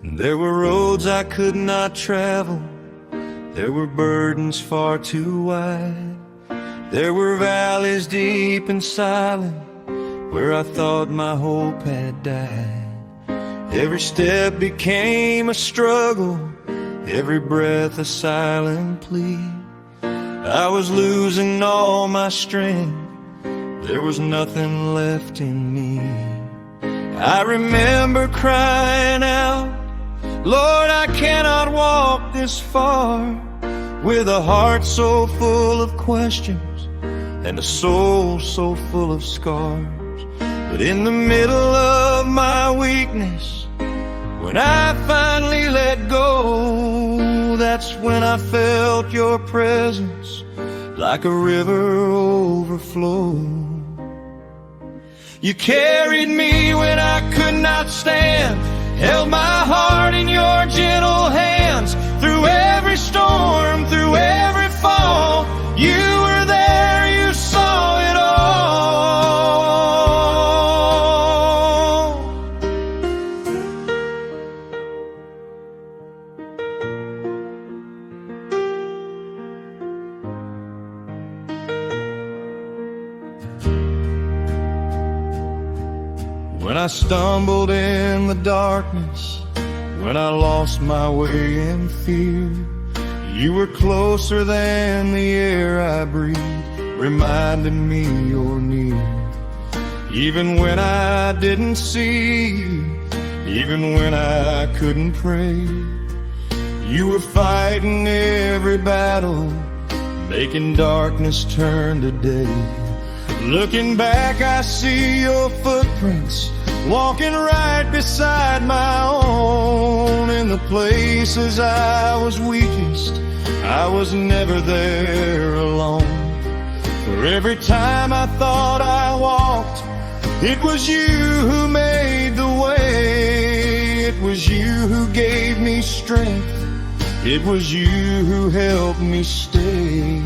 There were roads I could not travel, there were burdens far too wide. There were valleys deep and silent where I thought my hope had died. Every step became a struggle, every breath a silent plea. I was losing all my strength, there was nothing left in me. I remember crying out, Lord, I cannot walk this far, with a heart so full of questions and a soul so full of scars. But in the middle of my weakness, when I finally let go, that's when I felt your presence like a river overflow. You carried me when I could not stand, held my heart in your gentle hands. Through every storm, through every fall, you were there, you saw it all. When I stumbled in the darkness, when I lost my way in fear, you were closer than the air I breathe, reminding me you're near. Even when I didn't see, even when I couldn't pray, you were fighting every battle, making darkness turn to day. Looking back, I see your footprints, walking right beside my own. In the places I was weakest, I was never there alone. For every time I thought I walked, it was you who made the way. It was you who gave me strength, it was you who helped me stay.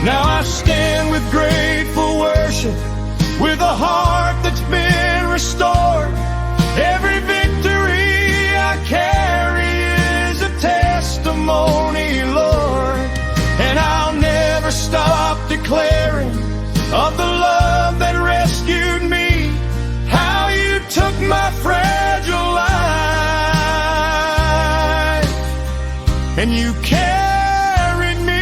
Now I stand with grateful worship, with a heart that's been restored. Every victory I carry is a testimony, Lord. And I'll never stop declaring of the love that rescued me, how you took my fragile life and you carried me.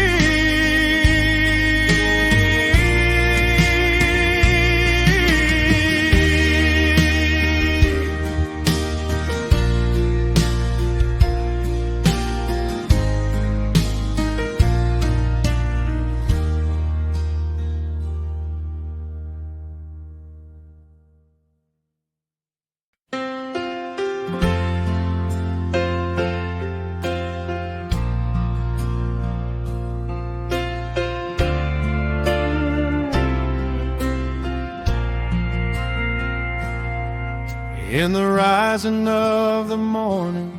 In the rising of the morning,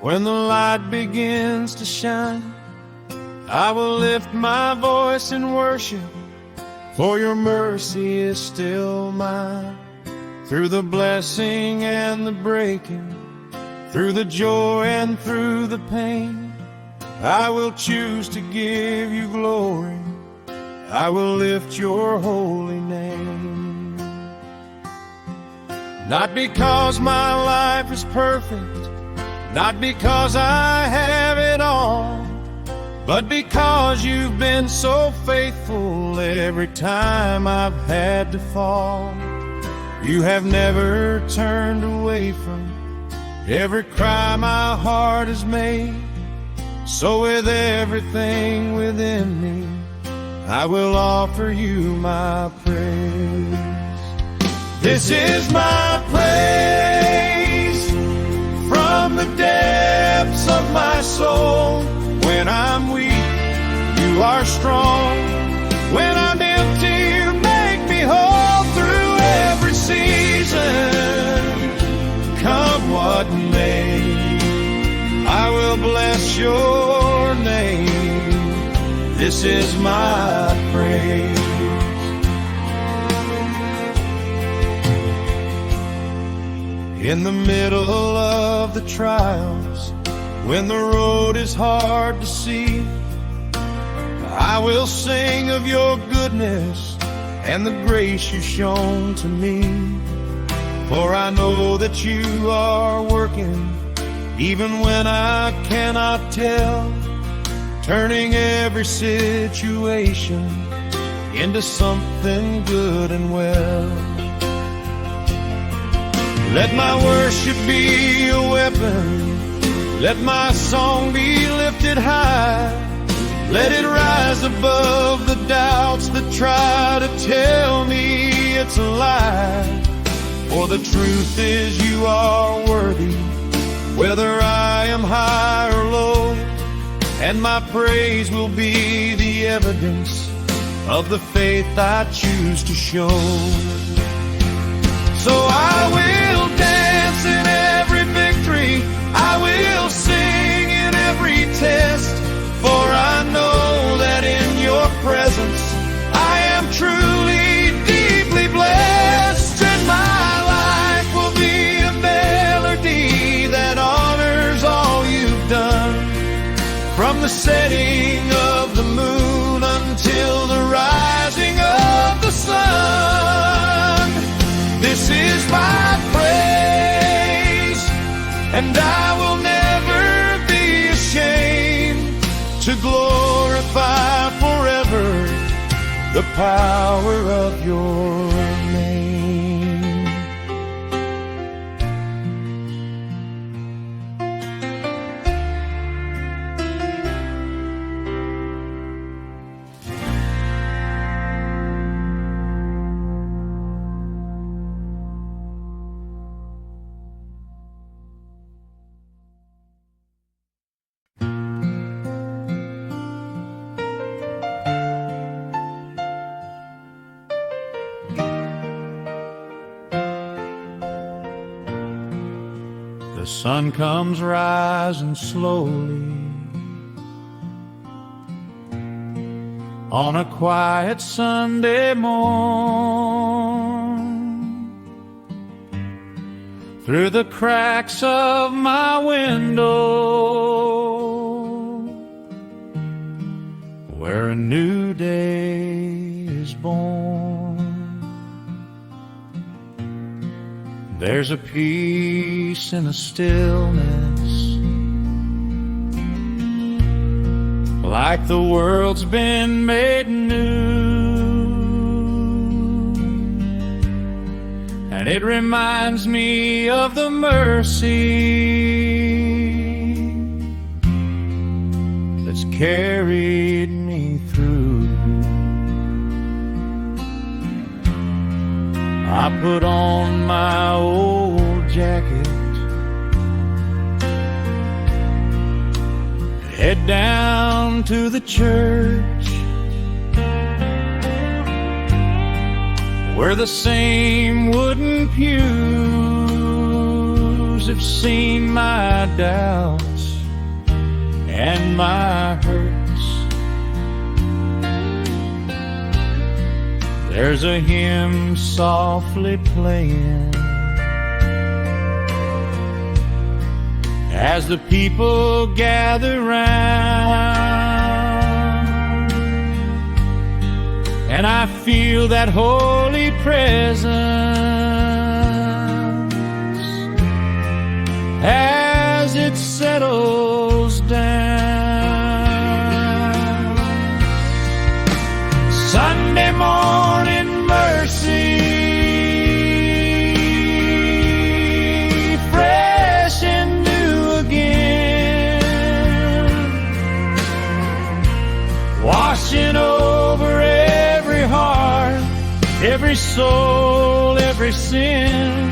when the light begins to shine, I will lift my voice in worship, for your mercy is still mine. Through the blessing and the breaking, through the joy and through the pain, I will choose to give you glory, I will lift your holy name. Not because my life is perfect, not because I have it all, but because you've been so faithful every time I've had to fall. You have never turned away from every cry my heart has made. So with everything within me, I will offer you my praise. This is my praise from the depths of my soul. When I'm weak, you are strong. When I'm empty, you make me whole. Through every season, come what may, I will bless your name. This is my praise. In the middle of the trials, when the road is hard to see, I will sing of your goodness and the grace you've shown to me. For I know that you are working, even when I cannot tell, turning every situation into something good and well. Let my worship be a weapon, let my song be lifted high, let it rise above the doubts that try to tell me it's a lie. For the truth is you are worthy, whether I am high or low, and my praise will be the evidence of the faith I choose to show. So I will dance in every victory, I will sing in every test, for I know that in your presence I am truly, deeply blessed, and my life will be a melody that honors all you've done, from the setting of the moon until the rising of the sun. This is my praise, and I will never be ashamed to glorify forever the power of your name. The sun comes rising slowly on a quiet Sunday morn. Through the cracks of my window, where a new day is born, there's a peace and a stillness, like the world's been made new. And it reminds me of the mercy that's carried me through. I put on my old jacket, head down to the church, where the same wooden pews have seen my doubts and my hurts. There's a hymn softly playing as the people gather round, and I feel that holy presence as it settles down. Sunday morning mercy, fresh and new again, washing over every heart, every soul, every sin.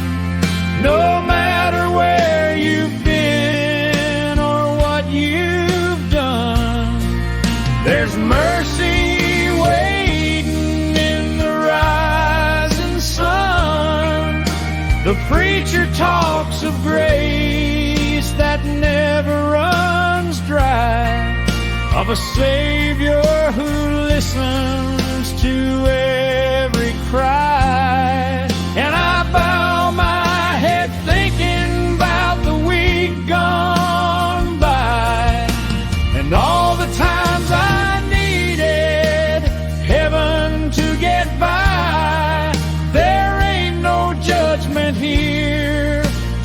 No matter where you've been or what you've done, there's mercy waiting in the rising sun. The preacher talks of grace that never runs dry, of a Savior who listens to every cry. And I bow my head thinking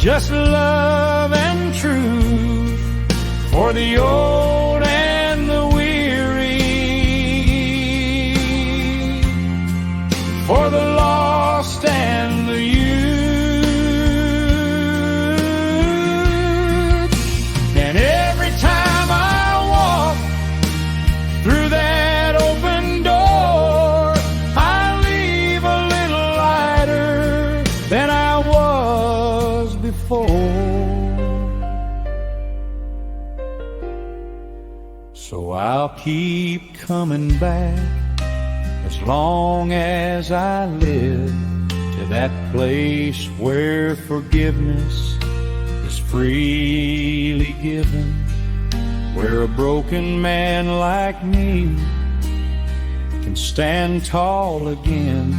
just love and truth for the old and the weary, for the lost and the youth. And every time I walk through that open door, I leave a little lighter than I was before. So I'll keep coming back as long as I live to that place where forgiveness is freely given, where a broken man like me can stand tall again,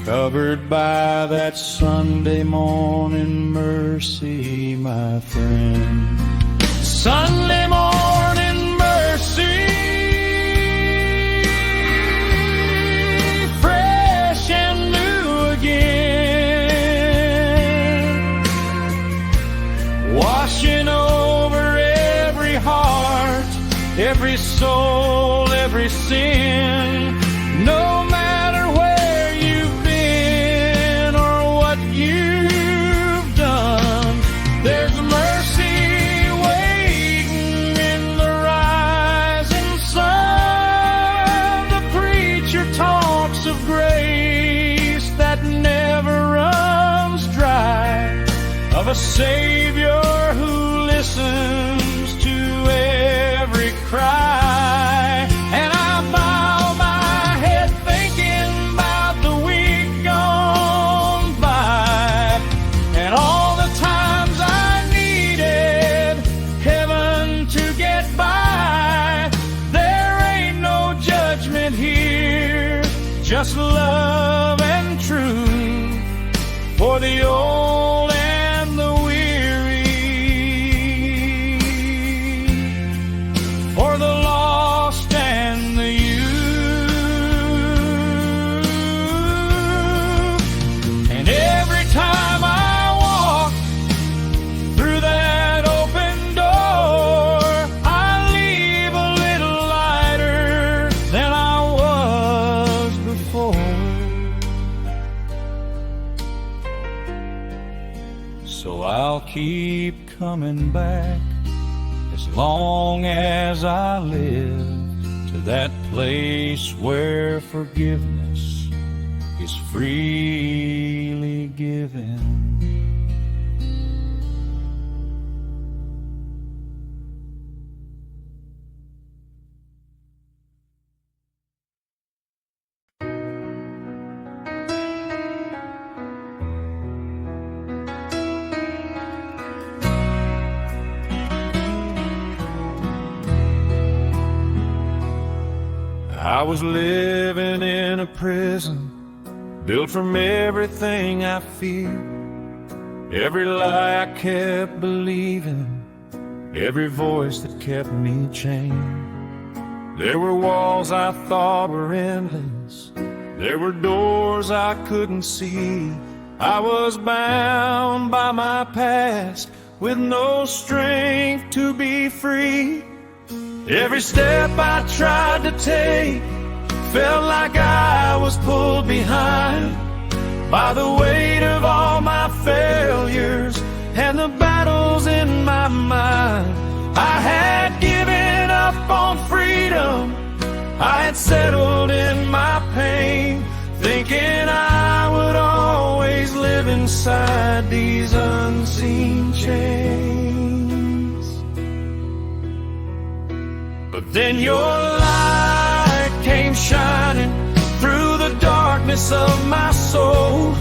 covered by that Sunday morning mercy, my friend. Sunday morning mercy, fresh and new again, washing over every heart, every soul, every sin. No matter where you've been or what you've done, there's mercy waiting in the rising sun. The preacher talks of grace that never runs dry, of a Savior who listens to every cry. And I bow my head thinking about the week gone by, and all the times I needed heaven to get by. There ain't no judgment here, just love and truth for the old and the weary, for the lost and the youth. And every time I walk through that open door, I leave a little lighter than I was before. So I'll keep coming back as long as I live to that place where forgiveness is freely given. I was living in a prison, built from everything I feared, every lie I kept believing, every voice that kept me chained. There were walls I thought were endless, there were doors I couldn't see. I was bound by my past with no strength to be free. Every step I tried to take felt like I was pulled behind by the weight of all my failures and the battles in my mind. I had given up on freedom, I had settled in my pain, thinking I would always live inside these unseen chains. But then your light came shining through the darkness of my soul,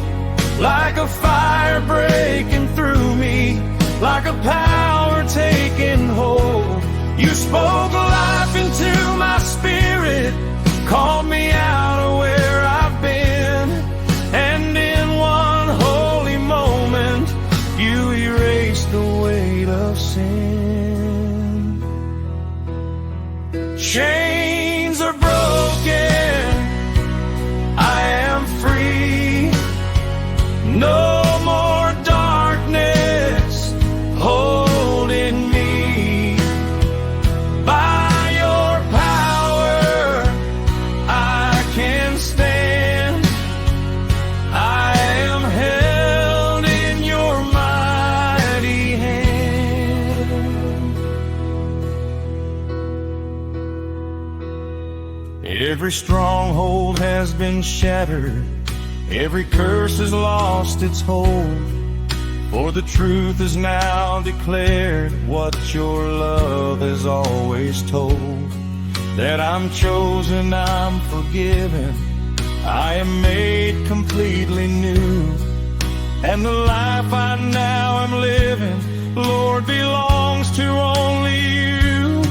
like a fire breaking through me, like a power taking hold. You spoke life into my spirit, called me out of where I've been, and in one holy moment, you erased the weight of sin. Chains are broken, I am free, no more darkness Every stronghold has been shattered, every curse has lost its hold. For the truth is now declared, what your love has always told. That I'm chosen, I'm forgiven, I am made completely new. And the life I now am living, Lord, belongs to only you.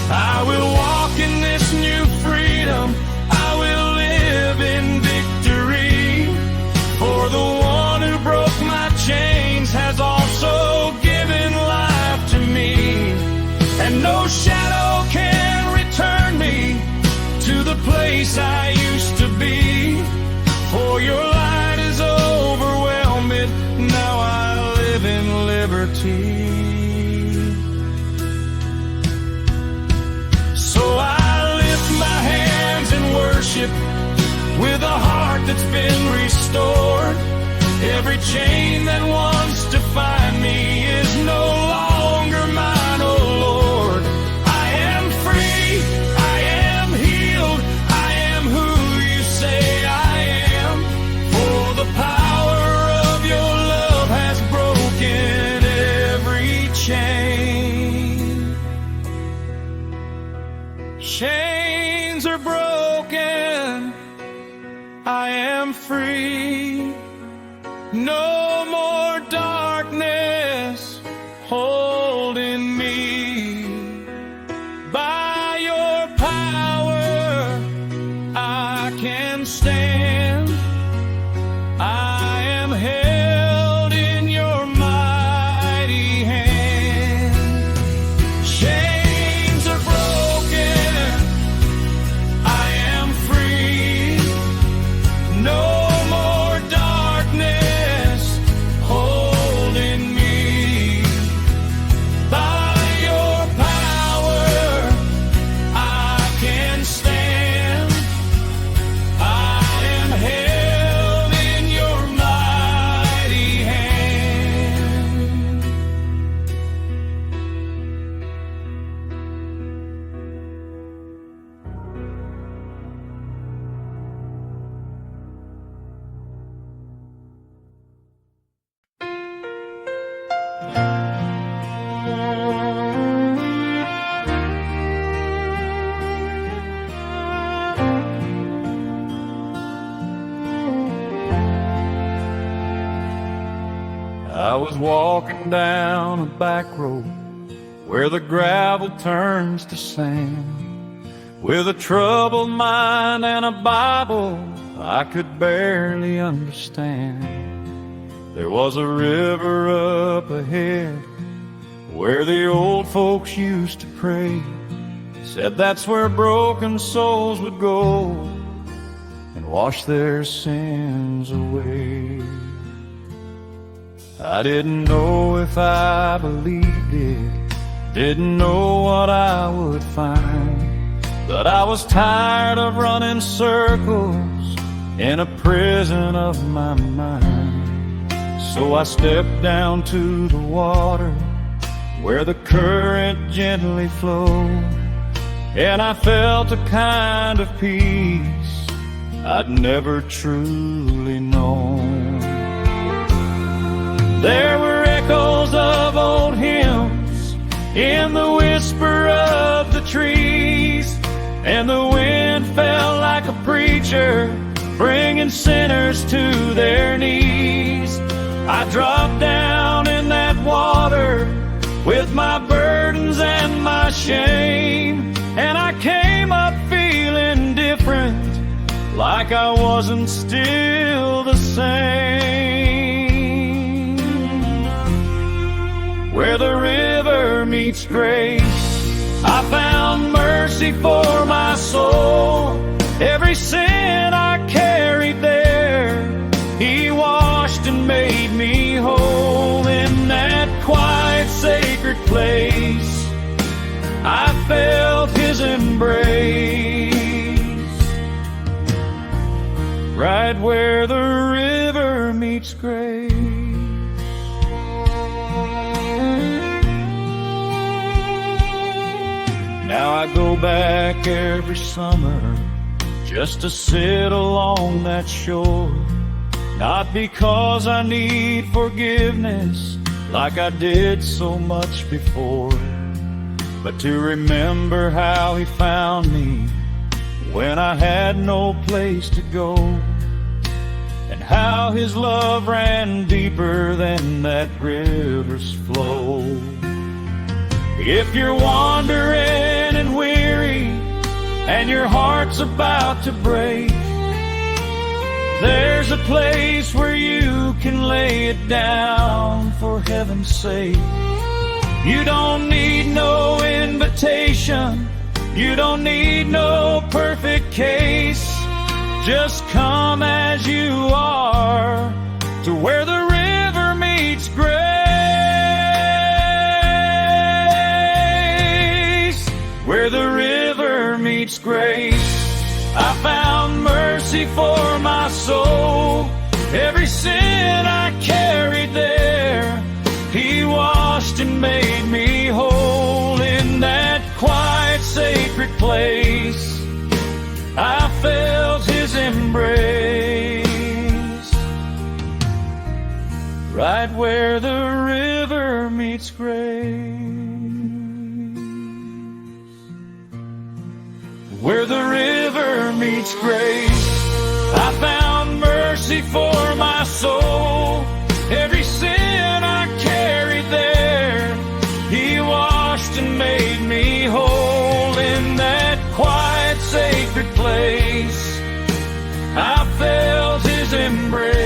I will walk in this new freedom, I will live in victory. For the one who broke my chains has also given life to me. And no shadow can return me to the place I used to be. For your light is overwhelming, now I live in liberty. So I lift my hands in worship with a heart that's been restored. Every chain that once defined me is no longer mine, oh Lord. I am free, I am healed, I am who you say I am. For the power of your love has broken every chain. Chains are broken, I am free. No more darkness holding me. By your power I can stand. I am held in your mighty hand. Chains are broken, I am free. No I was walking down a back road where the gravel turns to sand, with a troubled mind and a Bible I could barely understand. There was a river up ahead where the old folks used to pray. Said that's where broken souls would go and wash their sins away. I didn't know if I believed it, didn't know what I would find, but I was tired of running circles in a prison of my mind. So I stepped down to the water where the current gently flowed, and I felt a kind of peace I'd never truly known. There were echoes of old hymns in the whisper of the trees, and the wind felt like a preacher bringing sinners to their knees. I dropped down in that water with my burdens and my shame, and I came up feeling different, like I wasn't still the same. Where the river meets grace, I found mercy for my soul. Every sin I carried there, He washed and made me whole. In that quiet, sacred place, I felt His embrace. Right where the river meets grace. Now I go back every summer just to sit along that shore. Not because I need forgiveness like I did so much before, but to remember how He found me when I had no place to go, and how His love ran deeper than that river's flow. If you're wandering and weary and your heart's about to break, there's a place where you can lay it down for heaven's sake. You don't need no invitation, you don't need no perfect case. Just come as you are to where the river meets grace. Where the river meets grace, I found mercy for my soul. Every sin I carried there, He washed and made me whole. In that quiet, sacred place, I felt His embrace. Right where the river meets grace. Where the river meets grace, I found mercy for my soul. Every sin I carried there, He washed and made me whole. In that quiet, sacred place, I felt His embrace.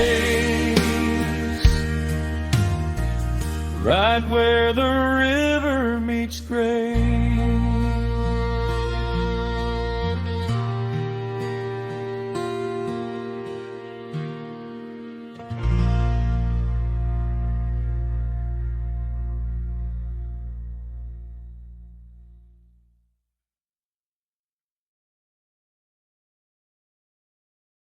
Right where the river